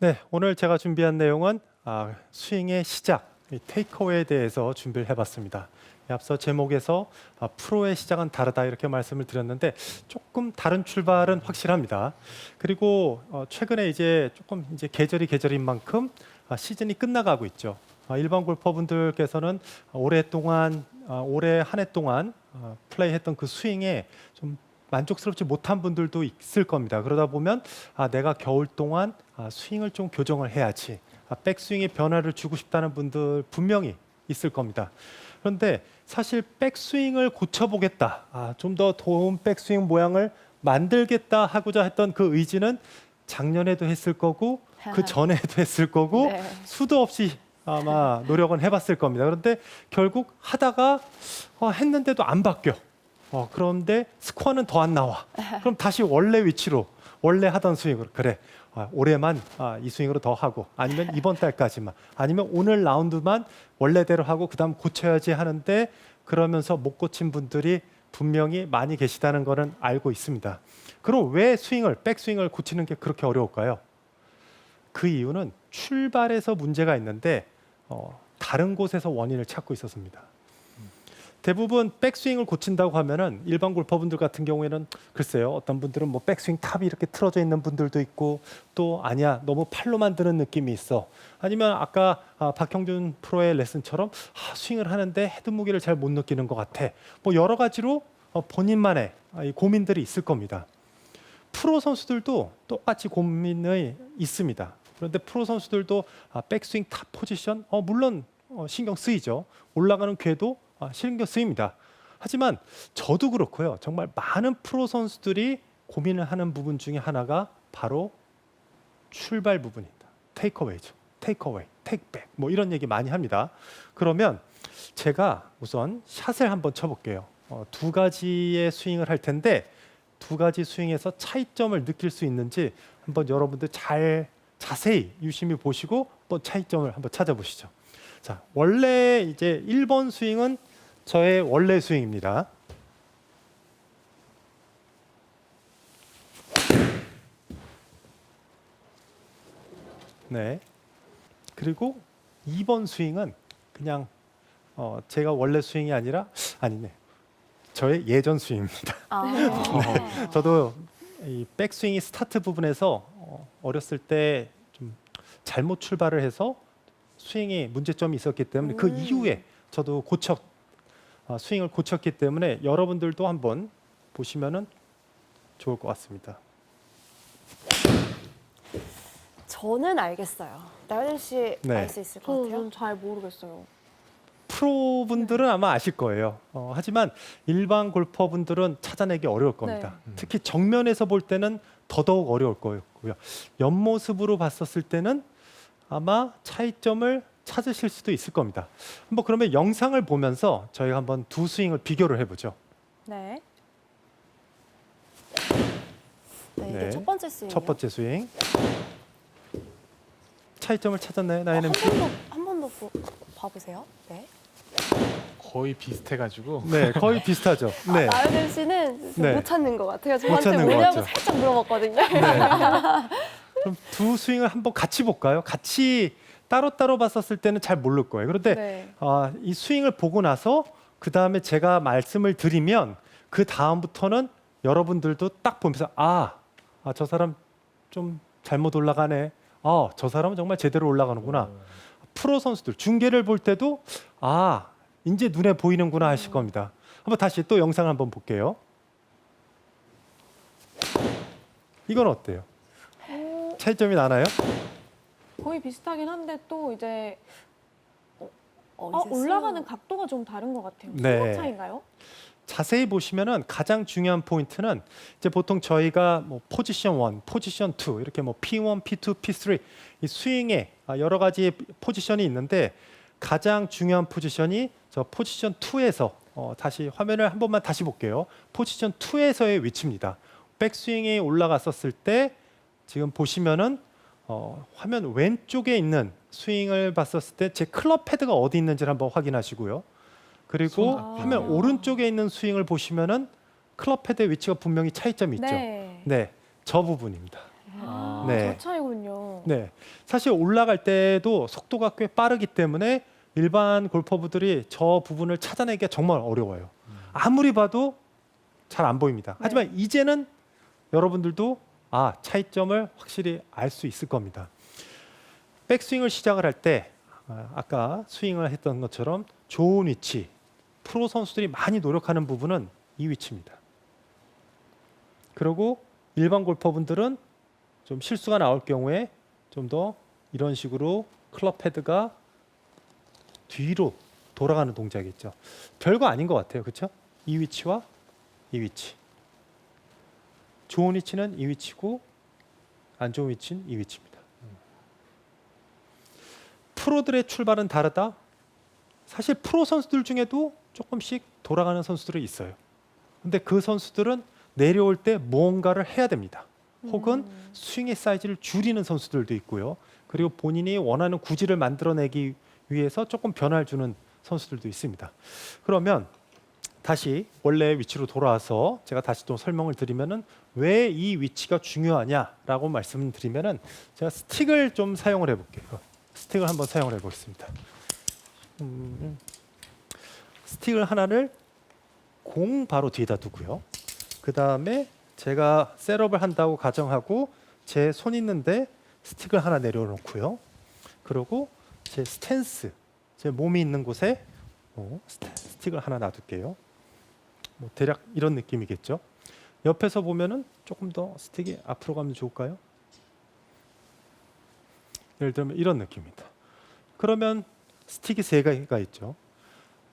네, 오늘 제가 준비한 내용은 스윙의 시작, 테이크어웨이에 대해서 준비를 해봤습니다. 앞서 제목에서 프로의 시작은 다르다 이렇게 말씀을 드렸는데 조금 다른 출발은 확실합니다. 그리고 최근에 이제 조금 이제 계절인 만큼 시즌이 끝나가고 있죠. 일반 골퍼분들께서는 오랫동안 올해 한 해 동안 플레이했던 그 스윙에 좀 만족스럽지 못한 분들도 있을 겁니다. 그러다 보면 내가 겨울 동안 스윙을 좀 교정을 해야지, 백스윙에 변화를 주고 싶다는 분들 분명히 있을 겁니다. 그런데 사실 백스윙을 고쳐보겠다, 좀 더 좋은 백스윙 모양을 만들겠다 하고자 했던 그 의지는 작년에도 했을 거고 그 전에도 했을 거고 네. 수도 없이 아마 노력은 해봤을 겁니다. 그런데 결국 하다가 했는데도 안 바뀌어. 그런데 스코어는 더 안 나와. 그럼 다시 원래 위치로, 원래 하던 스윙으로, 그래, 올해만 이 스윙으로 더 하고, 아니면 이번 달까지만, 아니면 오늘 라운드만 원래대로 하고 그 다음 고쳐야지 하는데, 그러면서 못 고친 분들이 분명히 많이 계시다는 거는 알고 있습니다. 그럼 왜 백스윙을 고치는 게 그렇게 어려울까요? 그 이유는 출발에서 문제가 있는데 다른 곳에서 원인을 찾고 있었습니다. 대부분 백스윙을 고친다고 하면은 일반 골퍼분들 같은 경우에는 글쎄요, 어떤 분들은 뭐 백스윙 탑이 이렇게 틀어져 있는 분들도 있고, 또 아니야, 너무 팔로만 드는 느낌이 있어, 아니면 아까 박형준 프로의 레슨처럼 스윙을 하는데 헤드 무게를 잘 못 느끼는 것 같아, 뭐 여러 가지로 본인만의 이 고민들이 있을 겁니다. 프로 선수들도 똑같이 고민이 있습니다. 그런데 프로 선수들도 백스윙 탑 포지션 물론 신경 쓰이죠. 올라가는 궤도 신경 쓰입니다. 하지만 저도 그렇고요. 정말 많은 프로 선수들이 고민을 하는 부분 중에 하나가 바로 출발 부분입니다. 테이크어웨이죠. 테이크어웨이, 테이크백 뭐 이런 얘기 많이 합니다. 그러면 제가 우선 샷을 한번 쳐볼게요. 두 가지의 스윙을 할 텐데 두 가지 스윙에서 차이점을 느낄 수 있는지 한번 여러분들 자세히 유심히 보시고 또 차이점을 한번 찾아보시죠. 자, 원래 이제 1번 스윙은 저의 원래 스윙입니다. 네. 그리고 2번 스윙은 그냥 제가 원래 스윙이 아니네. 저의 예전 스윙입니다. 저도 이 백스윙이 스타트 부분에서 어렸을 때 좀 잘못 출발을 해서 스윙에 문제점이 있었기 때문에 그 이후에 저도 스윙을 고쳤기 때문에 여러분들도 한번 보시면은 좋을 것 같습니다. 저는 알겠어요. 나연희 씨 네. 알 수 있을 것 같아요. 저는 잘 모르겠어요. 프로분들은 아마 아실 거예요. 하지만 일반 골퍼분들은 찾아내기 어려울 겁니다. 특히 정면에서 볼 때는 더더욱 어려울 거고요. 옆모습으로 봤었을 때는 아마 차이점을 찾으실 수도 있을 겁니다. 한번 그러면 영상을 보면서 저희가 한번 두 스윙을 비교를 해보죠. 네. 네, 이게 네. 첫 번째 스윙이요. 첫 번째 스윙. 차이점을 찾았나요, 나연 MC? 한 번 더 봐보세요. 네. 거의 비슷해가지고 네, 거의 비슷하죠. 네. 나연희 씨는 네. 못 찾는 것 같아요. 못 저한테 찾는 것 뭐냐고 같죠. 살짝 물어봤거든요. 네. 그럼 두 스윙을 한번 같이 볼까요? 같이 따로따로 봤었을 때는 잘 모를 거예요. 그런데 네. 이 스윙을 보고 나서 그 다음에 제가 말씀을 드리면 그 다음부터는 여러분들도 딱 보면서 저 사람 좀 잘못 올라가네. 저 사람은 정말 제대로 올라가는구나. 프로 선수들 중계를 볼 때도 이제 눈에 보이는구나 하실 겁니다. 한번 다시 또 영상을 한번 볼게요. 이건 어때요? 차이점이 나나요? 거의 비슷하긴 한데 또 이제 이제 올라가는 각도가 좀 다른 것 같아요. 네. 스코어 차인가요? 자세히 보시면은 가장 중요한 포인트는 이제 보통 저희가 뭐 포지션 1, 포지션 2 이렇게 뭐 P1, P2, P3 이 스윙에 여러 가지 포지션이 있는데 가장 중요한 포지션이 저 포지션 2에서 다시 화면을 한 번만 다시 볼게요. 포지션 2에서의 위치입니다. 백스윙에 올라갔었을 때 지금 보시면은 화면 왼쪽에 있는 스윙을 봤었을 때 제 클럽 패드가 어디 있는지를 한번 확인하시고요. 그리고 화면 오른쪽에 있는 스윙을 보시면은 클럽 패드의 위치가 분명히 차이점이 있죠. 네. 네, 저 부분입니다. 아, 네. 저 차이군요. 네, 사실 올라갈 때도 속도가 꽤 빠르기 때문에 일반 골퍼분들이 저 부분을 찾아내기가 정말 어려워요. 아무리 봐도 잘 안 보입니다. 하지만 이제는 여러분들도 차이점을 확실히 알 수 있을 겁니다. 백스윙을 시작을 할 때 아까 스윙을 했던 것처럼 좋은 위치, 프로 선수들이 많이 노력하는 부분은 이 위치입니다. 그리고 일반 골퍼분들은 좀 실수가 나올 경우에 좀 더 이런 식으로 클럽 헤드가 뒤로 돌아가는 동작이죠. 별거 아닌 것 같아요. 그렇죠? 이 위치와 이 위치. 좋은 위치는 이 위치고 안 좋은 위치는 이 위치입니다. 프로들의 출발은 다르다. 사실 프로 선수들 중에도 조금씩 돌아가는 선수들이 있어요. 근데 그 선수들은 내려올 때 무언가를 해야 됩니다. 혹은 스윙의 사이즈를 줄이는 선수들도 있고요. 그리고 본인이 원하는 구질을 만들어내기 위해서 조금 변화를 주는 선수들도 있습니다. 그러면 다시 원래 위치로 돌아와서 제가 다시 또 설명을 드리면은 왜 이 위치가 중요하냐라고 말씀을 드리면은 제가 스틱을 좀 사용을 해볼게요. 스틱을 한번 사용을 해보겠습니다. 스틱을 하나를 공 바로 뒤에다 두고요. 그 다음에 제가 셋업을 한다고 가정하고 제 손 있는데 스틱을 하나 내려놓고요. 그리고 제 스탠스, 제 몸이 있는 곳에 스틱을 하나 놔둘게요. 뭐 대략 이런 느낌이겠죠. 옆에서 보면은 조금 더 스틱이 앞으로 가면 좋을까요? 예를 들면 이런 느낌입니다. 그러면 스틱이 세 개가 있죠.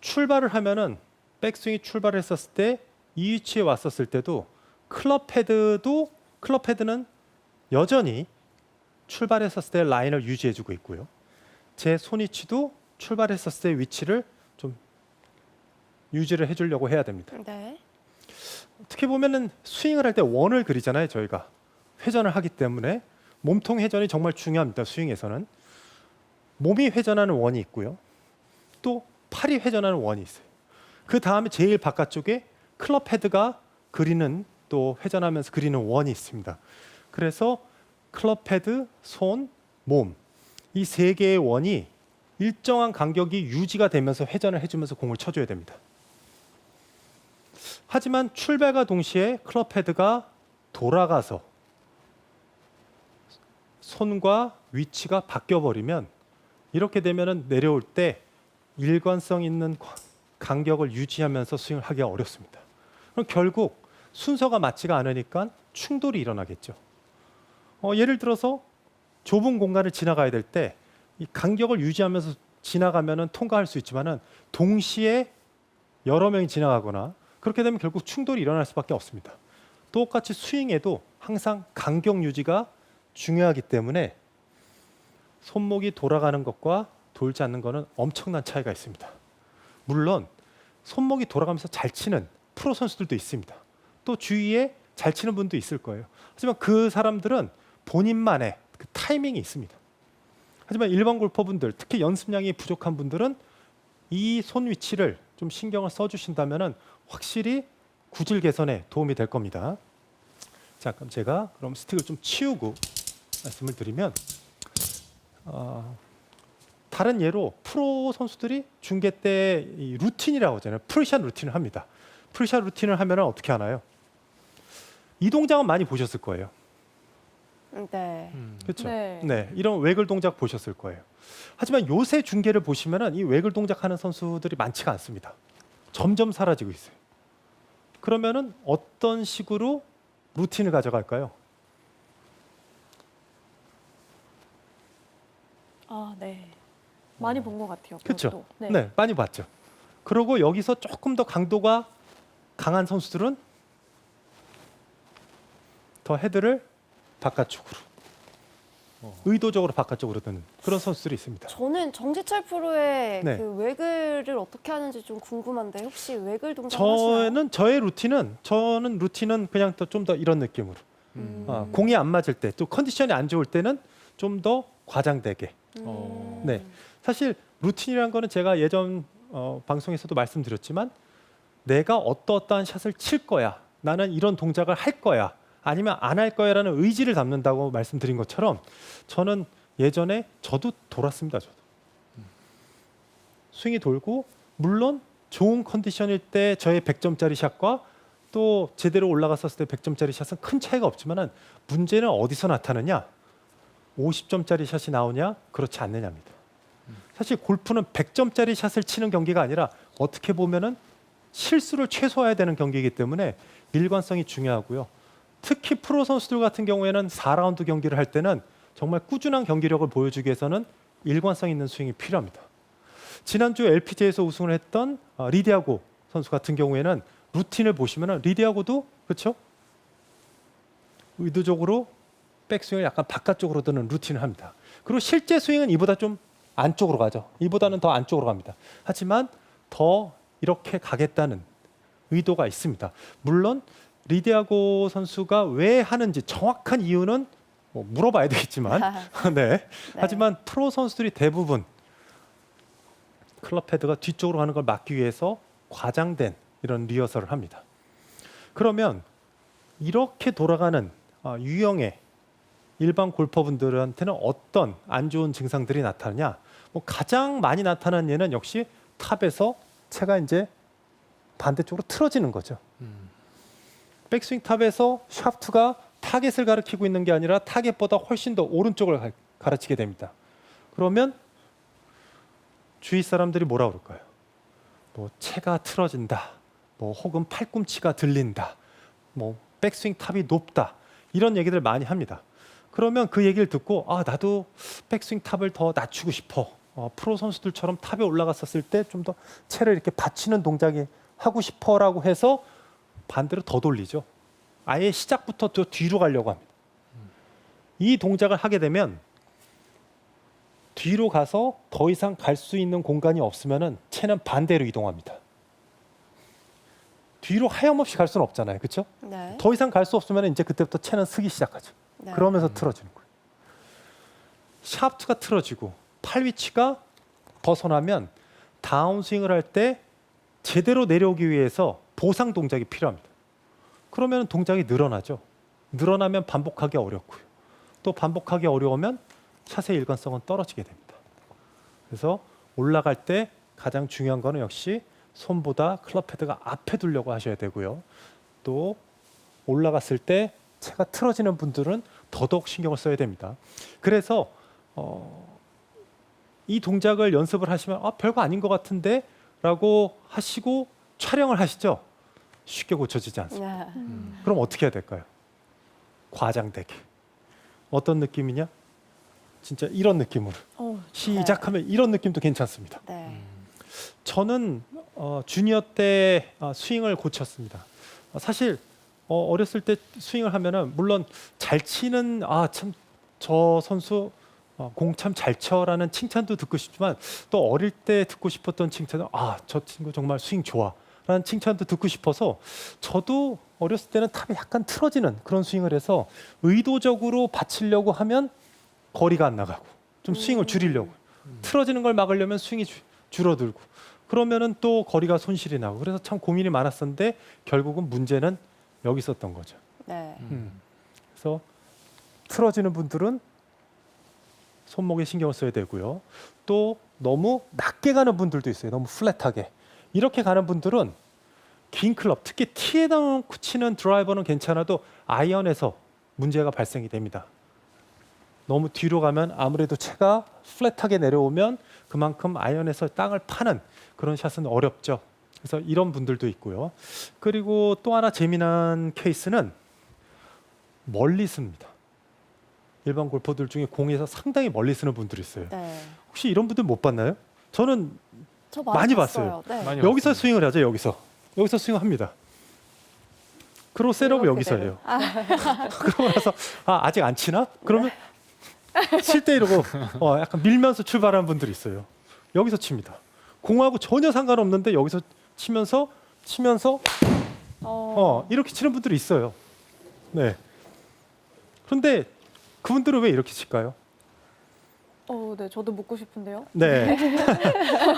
출발을 하면은 백스윙이 출발했었을 때 이 위치에 왔었을 때도 클럽 헤드는 여전히 출발했었을 때 라인을 유지해주고 있고요. 제 손위치도 출발했었을 때 위치를 좀 유지를 해주려고 해야 됩니다. 네. 어떻게 보면은 스윙을 할 때 원을 그리잖아요. 저희가 회전을 하기 때문에 몸통 회전이 정말 중요합니다. 스윙에서는 몸이 회전하는 원이 있고요. 또 팔이 회전하는 원이 있어요. 그 다음에 제일 바깥쪽에 클럽 헤드가 그리는 또 회전하면서 그리는 원이 있습니다. 그래서 클럽 헤드, 손, 몸 이 세 개의 원이 일정한 간격이 유지가 되면서 회전을 해주면서 공을 쳐줘야 됩니다. 하지만 출발과 동시에 클럽 헤드가 돌아가서 손과 위치가 바뀌어버리면 이렇게 되면은 내려올 때 일관성 있는 간격을 유지하면서 스윙을 하기가 어렵습니다. 그럼 결국 순서가 맞지가 않으니까 충돌이 일어나겠죠. 예를 들어서 좁은 공간을 지나가야 될 때 이 간격을 유지하면서 지나가면은 통과할 수 있지만은 동시에 여러 명이 지나가거나 그렇게 되면 결국 충돌이 일어날 수밖에 없습니다. 똑같이 스윙에도 항상 간격 유지가 중요하기 때문에 손목이 돌아가는 것과 돌지 않는 것은 엄청난 차이가 있습니다. 물론 손목이 돌아가면서 잘 치는 프로 선수들도 있습니다. 또 주위에 잘 치는 분도 있을 거예요. 하지만 그 사람들은 본인만의 그 타이밍이 있습니다. 하지만 일반 골퍼분들, 특히 연습량이 부족한 분들은 이 손 위치를 좀 신경을 써주신다면 확실히 구질 개선에 도움이 될 겁니다. 자, 그럼 제가 스틱을 좀 치우고 말씀을 드리면 다른 예로 프로 선수들이 중계 때 이 루틴이라고 하잖아요. 프리샷 루틴을 합니다. 프리샷 루틴을 하면 어떻게 하나요? 이 동작은 많이 보셨을 거예요. 네. 그렇죠? 네. 네, 이런 외글 동작 보셨을 거예요. 하지만 요새 중계를 보시면은 이 외글 동작하는 선수들이 많지가 않습니다. 점점 사라지고 있어요. 그러면은 어떤 식으로 루틴을 가져갈까요? 네. 많이 본 것 같아요. 그렇죠? 그것도. 네, 많이 봤죠. 그리고 여기서 조금 더 강도가 강한 선수들은 더 헤드를 바깥쪽으로 의도적으로 바깥쪽으로 드는 그런 선수들이 있습니다. 저는 정지철 프로의 네. 그 외글을 어떻게 하는지 좀 궁금한데 혹시 외글 동작 하시나요? 저의 루틴은 그냥 좀 더 이런 느낌으로 공이 안 맞을 때 또 컨디션이 안 좋을 때는 좀 더 과장되게. 네, 사실 루틴이라는 거는 제가 예전 방송에서도 말씀드렸지만 내가 어떠한 샷을 칠 거야, 나는 이런 동작을 할 거야, 아니면 안 할 거야라는 의지를 담는다고 말씀드린 것처럼 저는 예전에 저도 돌았습니다. 저도. 스윙이 돌고 물론 좋은 컨디션일 때 저의 100점짜리 샷과 또 제대로 올라갔었을 때 100점짜리 샷은 큰 차이가 없지만은 문제는 어디서 나타나냐? 50점짜리 샷이 나오냐? 그렇지 않느냐입니다. 사실 골프는 100점짜리 샷을 치는 경기가 아니라 어떻게 보면은 실수를 최소화해야 되는 경기이기 때문에 일관성이 중요하고요. 특히 프로 선수들 같은 경우에는 4라운드 경기를 할 때는 정말 꾸준한 경기력을 보여주기 위해서는 일관성 있는 스윙이 필요합니다. 지난주 LPGA에서 우승을 했던 리디아고 선수 같은 경우에는 루틴을 보시면은 리디아고도 그렇죠? 의도적으로 백스윙을 약간 바깥쪽으로 드는 루틴을 합니다. 그리고 실제 스윙은 이보다 좀 안쪽으로 가죠. 이보다는 더 안쪽으로 갑니다. 하지만 더 이렇게 가겠다는 의도가 있습니다. 물론 리디아고 선수가 왜 하는지 정확한 이유는 뭐 물어봐야 되겠지만 네. 하지만 프로 선수들이 대부분 클럽 헤드가 뒤쪽으로 가는 걸 막기 위해서 과장된 이런 리허설을 합니다. 그러면 이렇게 돌아가는 유형의 일반 골퍼분들한테는 어떤 안 좋은 증상들이 나타나냐? 뭐 가장 많이 나타나는 예는 역시 탑에서 채가 이제 반대쪽으로 틀어지는 거죠. 백스윙 탑에서 샤프트가 타겟을 가리키고 있는 게 아니라 타겟보다 훨씬 더 오른쪽을 가르치게 됩니다. 그러면 주위 사람들이 뭐라 그럴까요? 뭐 채가 틀어진다, 뭐 혹은 팔꿈치가 들린다, 뭐 백스윙 탑이 높다 이런 얘기들 많이 합니다. 그러면 그 얘기를 듣고 나도 백스윙 탑을 더 낮추고 싶어. 프로 선수들처럼 탑에 올라갔었을 때 좀 더 채를 이렇게 받치는 동작이 하고 싶어라고 해서 반대로 더 돌리죠. 아예 시작부터 더 뒤로 가려고 합니다. 이 동작을 하게 되면 뒤로 가서 더 이상 갈 수 있는 공간이 없으면은 채는 반대로 이동합니다. 뒤로 하염없이 갈 수는 없잖아요, 그렇죠? 네. 더 이상 갈 수 없으면 이제 그때부터 채는 쓰기 시작하죠. 네. 그러면서 틀어지는 거예요. 샤프트가 틀어지고 팔 위치가 벗어나면 다운스윙을 할 때 제대로 내려오기 위해서 보상 동작이 필요합니다. 그러면 동작이 늘어나죠. 늘어나면 반복하기 어렵고요. 또 반복하기 어려우면 샷의 일관성은 떨어지게 됩니다. 그래서 올라갈 때 가장 중요한 거는 역시 손보다 클럽 헤드가 앞에 두려고 하셔야 되고요. 또 올라갔을 때 채가 틀어지는 분들은 더더욱 신경을 써야 됩니다. 그래서 이 동작을 연습을 하시면 별거 아닌 것 같은데 라고 하시고 촬영을 하시죠. 쉽게 고쳐지지 않습니다. 네. 그럼 어떻게 해야 될까요? 과장되게. 어떤 느낌이냐? 진짜 이런 느낌으로. 시작하면 이런 느낌도 괜찮습니다. 네. 저는 주니어 때 스윙을 고쳤습니다. 사실 어렸을 때 스윙을 하면은 물론 잘 치는 참 저 선수 공 참 잘 쳐라는 칭찬도 듣고 싶지만 또 어릴 때 듣고 싶었던 칭찬은 저 친구 정말 스윙 좋아라는 칭찬도 듣고 싶어서 저도 어렸을 때는 탑이 약간 틀어지는 그런 스윙을 해서 의도적으로 받치려고 하면 거리가 안 나가고 좀 스윙을 줄이려고 틀어지는 걸 막으려면 스윙이 줄어들고 그러면은 또 거리가 손실이 나고 그래서 참 고민이 많았었는데 결국은 문제는 여기 있었던 거죠. 네. 그래서 틀어지는 분들은 손목에 신경을 써야 되고요. 또 너무 낮게 가는 분들도 있어요. 너무 플랫하게. 이렇게 가는 분들은 긴 클럽, 특히 티에다 놓고 치는 드라이버는 괜찮아도 아이언에서 문제가 발생이 됩니다. 너무 뒤로 가면 아무래도 채가 플랫하게 내려오면 그만큼 아이언에서 땅을 파는 그런 샷은 어렵죠. 그래서 이런 분들도 있고요. 그리고 또 하나 재미난 케이스는 멀리 씁니다. 일반 골퍼들 중에 공에서 상당히 멀리 쓰는 분들이 있어요. 네. 혹시 이런 분들 못 봤나요? 저는 저 많이 봤어요. 네. 많이 여기서 봤습니다. 스윙을 하죠. 여기서 스윙합니다. 그리고 셋업을 여기서 해요. 그러고 나서 아직 안 치나? 그러면 칠 때 이러고 약간 밀면서 출발하는 분들이 있어요. 여기서 칩니다. 공하고 전혀 상관없는데 여기서 치면서 이렇게 치는 분들이 있어요. 네. 그런데 그분들은 왜 이렇게 칠까요? 네, 저도 묻고 싶은데요. 네.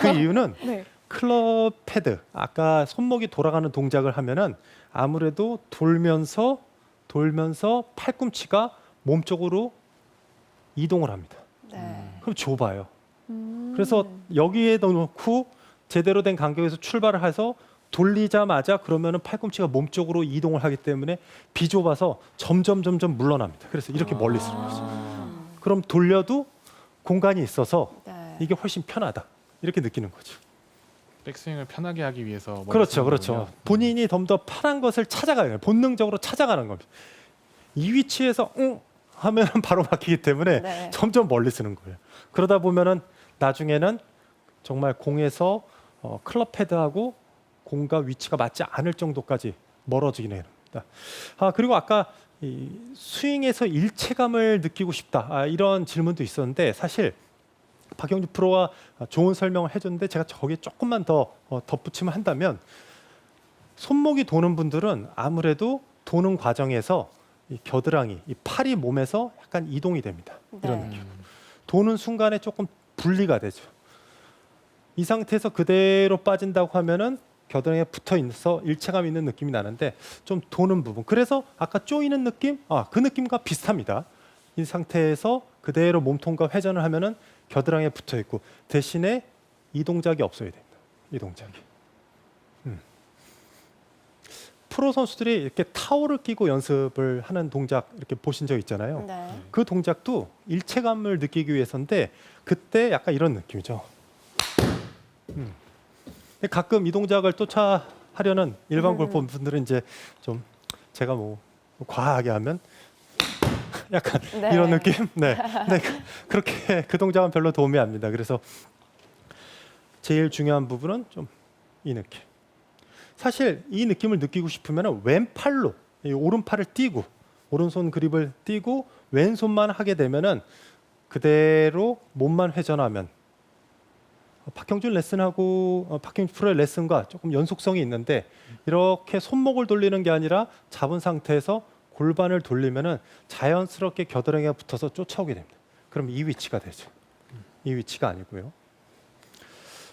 그 이유는 네. 클럽 패드, 아까 손목이 돌아가는 동작을 하면은 아무래도 돌면서 돌면서 팔꿈치가 몸쪽으로 이동을 합니다. 네. 그럼 좁아요. 그래서 여기에 넣고 제대로 된 간격에서 출발을 해서 돌리자마자 그러면은 팔꿈치가 몸쪽으로 이동을 하기 때문에 비좁아서 점점 물러납니다. 그래서 이렇게 멀리 쓰는 거죠. 그럼 돌려도 공간이 있어서 네. 이게 훨씬 편하다. 이렇게 느끼는 거죠. 백스윙을 편하게 하기 위해서 머리 그렇죠, 쓰는 그렇죠. 거군요. 본인이 좀 더 편한 것을 찾아가는 거예요. 본능적으로 찾아가는 겁니다. 이 위치에서 하면은 바로 막히기 때문에 네. 점점 멀리 쓰는 거예요. 그러다 보면은 나중에는 정말 공에서 클럽 헤드하고 공과 위치가 맞지 않을 정도까지 멀어지긴 해요. 그리고 아까 이 스윙에서 일체감을 느끼고 싶다 이런 질문도 있었는데 사실 박영주 프로가 좋은 설명을 해줬는데 제가 저기에 조금만 더 덧붙임을 한다면 손목이 도는 분들은 아무래도 도는 과정에서 이 겨드랑이, 이 팔이 몸에서 약간 이동이 됩니다. 이런 네. 느낌. 도는 순간에 조금 분리가 되죠. 이 상태에서 그대로 빠진다고 하면은 겨드랑이에 붙어 있어서 일체감 있는 느낌이 나는데 좀 도는 부분. 그래서 아까 쪼이는 느낌, 그 느낌과 비슷합니다. 이 상태에서 그대로 몸통과 회전을 하면은 겨드랑이에 붙어 있고 대신에 이 동작이 없어야 됩니다. 이 동작이. 프로 선수들이 이렇게 타올을 끼고 연습을 하는 동작 이렇게 보신 적 있잖아요. 네. 그 동작도 일체감을 느끼기 위해서인데 그때 약간 이런 느낌이죠. 가끔 이 동작을 쫓아하려는 일반 골퍼 분들은 이제 좀 제가 뭐 과하게 하면 약간 네. 이런 느낌. 네. 네. 그렇게 그 동작은 별로 도움이 안 됩니다. 그래서 제일 중요한 부분은 좀 이 느낌. 사실 이 느낌을 느끼고 싶으면 왼팔로 이 오른팔을 띄고 오른손 그립을 띄고 왼손만 하게 되면은 그대로 몸만 회전하면 박형준 레슨하고 박형준 프로의 레슨과 조금 연속성이 있는데 이렇게 손목을 돌리는 게 아니라 잡은 상태에서 골반을 돌리면은 자연스럽게 겨드랑이가 붙어서 쫓아오게 됩니다. 그럼 이 위치가 되죠. 이 위치가 아니고요.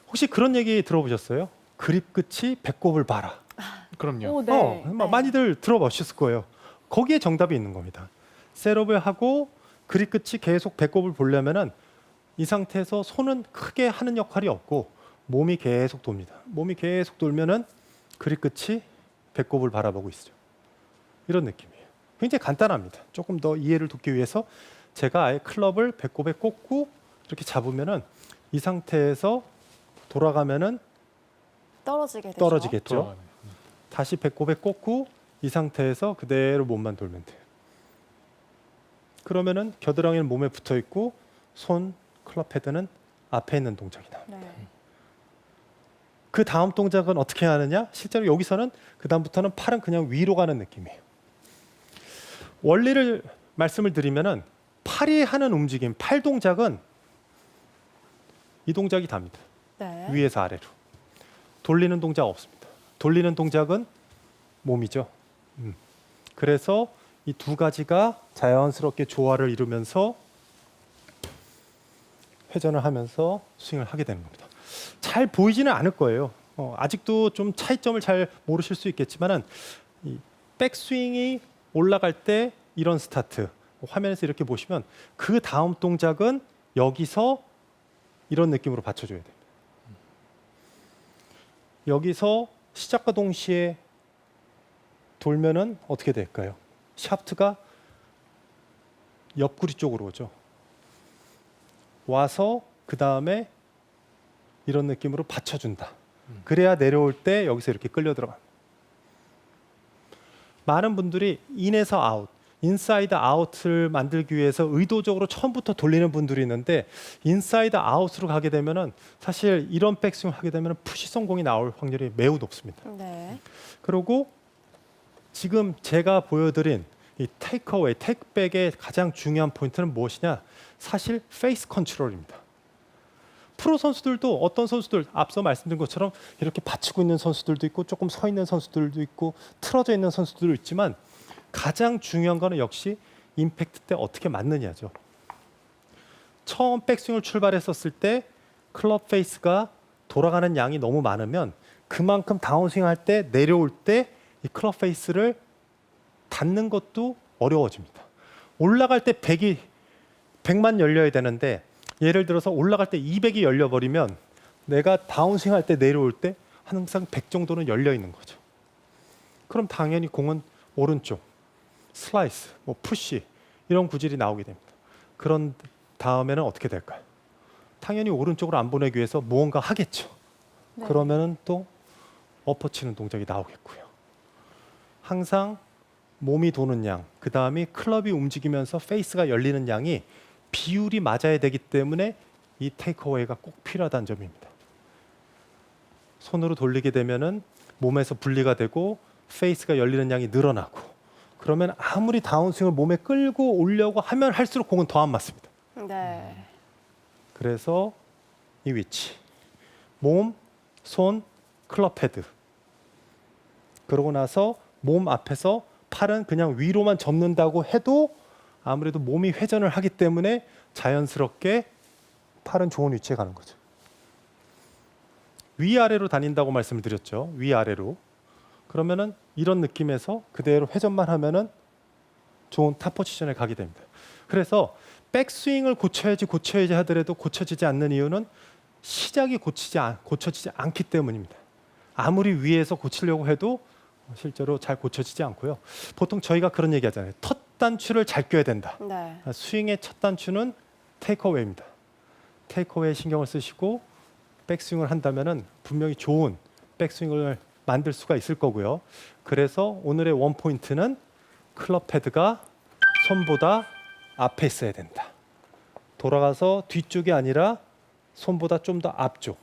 혹시 그런 얘기 들어보셨어요? 그립 끝이 배꼽을 봐라. 그럼요. 오, 네. 네. 많이들 들어보셨을 거예요. 거기에 정답이 있는 겁니다. 셋업을 하고 그립 끝이 계속 배꼽을 보려면은 이 상태에서 손은 크게 하는 역할이 없고 몸이 계속 돕니다. 몸이 계속 돌면은 그립 끝이 배꼽을 바라보고 있죠. 이런 느낌이에요. 굉장히 간단합니다. 조금 더 이해를 돕기 위해서 제가 아예 클럽을 배꼽에 꽂고 이렇게 잡으면은 이 상태에서 돌아가면은 떨어지게 되죠. 떨어지겠죠. 돌아가네. 다시 배꼽에 꽂고 이 상태에서 그대로 몸만 돌면 돼요. 그러면은 겨드랑이는 몸에 붙어 있고 손 클럽 헤드는 앞에 있는 동작이 나옵니다. 네. 그 다음 동작은 어떻게 하느냐? 실제로 여기서는 그 다음부터는 팔은 그냥 위로 가는 느낌이에요. 원리를 말씀을 드리면은 팔이 하는 움직임, 팔 동작은 이 동작이 답니다. 네. 위에서 아래로. 돌리는 동작 없습니다. 돌리는 동작은 몸이죠. 그래서 이 두 가지가 자연스럽게 조화를 이루면서 회전을 하면서 스윙을 하게 되는 겁니다. 잘 보이지는 않을 거예요. 아직도 좀 차이점을 잘 모르실 수 있겠지만은 이 백스윙이 올라갈 때 이런 스타트 화면에서 이렇게 보시면 그 다음 동작은 여기서 이런 느낌으로 받쳐줘야 됩니다. 여기서 시작과 동시에 돌면은 어떻게 될까요? 샤프트가 옆구리 쪽으로 오죠. 와서 그 다음에 이런 느낌으로 받쳐준다. 그래야 내려올 때 여기서 이렇게 끌려 들어가. 많은 분들이 인에서 아웃, 인사이드 아웃을 만들기 위해서 의도적으로 처음부터 돌리는 분들이 있는데 인사이드 아웃으로 가게 되면은 사실 이런 백스윙을 하게 되면은 푸시 성공이 나올 확률이 매우 높습니다. 네. 그리고 지금 제가 보여드린 이 테이크어웨이, 테이크백의 가장 중요한 포인트는 무엇이냐? 사실 페이스 컨트롤입니다. 프로 선수들도 어떤 선수들 앞서 말씀드린 것처럼 이렇게 받치고 있는 선수들도 있고 조금 서 있는 선수들도 있고 틀어져 있는 선수들도 있지만 가장 중요한 거는 역시 임팩트 때 어떻게 맞느냐죠. 처음 백스윙을 출발했었을 때 클럽 페이스가 돌아가는 양이 너무 많으면 그만큼 다운스윙 할 때 내려올 때 이 클럽 페이스를 닿는 것도 어려워집니다. 올라갈 때 100만 열려야 되는데 예를 들어서 올라갈 때 200이 열려버리면 내가 다운스윙 할 때 내려올 때 항상 100 정도는 열려 있는 거죠. 그럼 당연히 공은 오른쪽, 슬라이스, 뭐 푸시 이런 구질이 나오게 됩니다. 그런 다음에는 어떻게 될까요? 당연히 오른쪽으로 안 보내기 위해서 무언가 하겠죠. 네. 그러면은 또 엎어치는 동작이 나오겠고요. 항상 몸이 도는 양, 그 다음에 클럽이 움직이면서 페이스가 열리는 양이 비율이 맞아야 되기 때문에 이 테이크어웨이가 꼭 필요하다는 점입니다. 손으로 돌리게 되면은 몸에서 분리가 되고 페이스가 열리는 양이 늘어나고 그러면 아무리 다운스윙을 몸에 끌고 오려고 하면 할수록 공은 더 안 맞습니다. 네. 그래서 이 위치 몸, 손, 클럽 헤드 그러고 나서 몸 앞에서 팔은 그냥 위로만 접는다고 해도 아무래도 몸이 회전을 하기 때문에 자연스럽게 팔은 좋은 위치에 가는 거죠. 위아래로 다닌다고 말씀을 드렸죠. 위아래로. 그러면은 이런 느낌에서 그대로 회전만 하면은 좋은 탑 포지션에 가게 됩니다. 그래서 백스윙을 고쳐야지 하더라도 고쳐지지 않는 이유는 시작이 고쳐지지 않기 때문입니다. 아무리 위에서 고치려고 해도 실제로 잘 고쳐지지 않고요. 보통 저희가 그런 얘기 하잖아요. 첫 단추를 잘 껴야 된다. 네. 스윙의 첫 단추는 테이크어웨이입니다. 테이크어웨이에 신경을 쓰시고 백스윙을 한다면은 분명히 좋은 백스윙을 만들 수가 있을 거고요. 그래서 오늘의 원포인트는 클럽 헤드가 손보다 앞에 있어야 된다. 돌아가서 뒤쪽이 아니라 손보다 좀 더 앞쪽.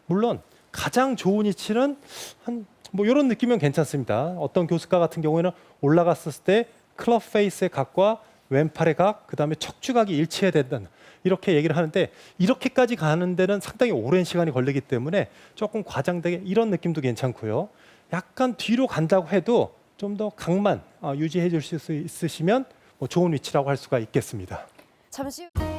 물론 가장 좋은 위치는 한 뭐 이런 느낌이면 괜찮습니다. 어떤 교수가 같은 경우에는 올라갔을 때 클럽 페이스의 각과 왼팔의 각, 그다음에 척추각이 일치해야 된다. 이렇게 얘기를 하는데 이렇게까지 가는 데는 상당히 오랜 시간이 걸리기 때문에 조금 과장되게 이런 느낌도 괜찮고요. 약간 뒤로 간다고 해도 좀 더 각만 유지해 줄 수 있으시면 뭐 좋은 위치라고 할 수가 있겠습니다. 잠시 후